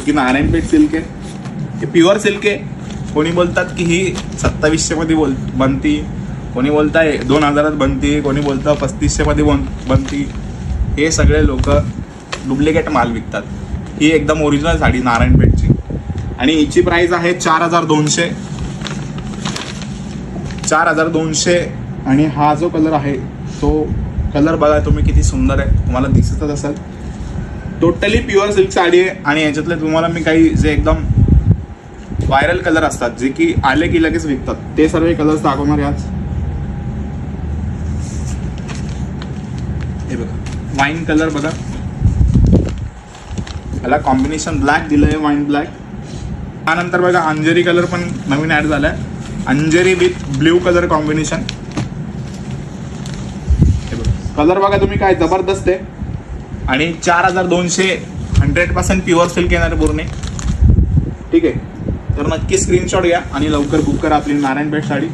की नारायणपेठ सिल्क आहे, हे प्युअर सिल्क आहे. कोणी बोलतात की ही 2700 मध्ये बनती, कोणी बोलताय 2000 बनती, कोणी बोलतं 3500 मध्ये बनती. हे सगळे लोक डुप्लिकेट माल विकतात. ही एकदम ओरिजिनल साडी नारायणपेठची आणि हिची प्राइस आहे 4200. आणि हा जो कलर आहे तो कलर बघा तुम्ही किती सुंदर आहे, तुम्हाला दिसतच असेल. टोटली प्युअर सिल्क साडी आहे आणि याच्यातले तुम्हाला मी काही जे एकदम व्हायरल कलर असतात जे की आले की लगेच विकतात ते सर्व कलर्स दाखवणार आज. हे बघा वाईन कलर बघा, याला कॉम्बिनेशन ब्लॅक दिलंय, वाईन ब्लॅक. त्यानंतर बघा अंजेरी कलर पण नवीन ऍड झालाय, अंजेरी with blue colour combination. Colour बघा तुम्ही काय जबरदस्त आहे. आणि 4200 100% प्युअर सिल्क येणार पूर्ण. ठीक आहे, तर नक्की स्क्रीनशॉट घ्या आणि लवकर बुक करा आपली नारायणपेठ साडी.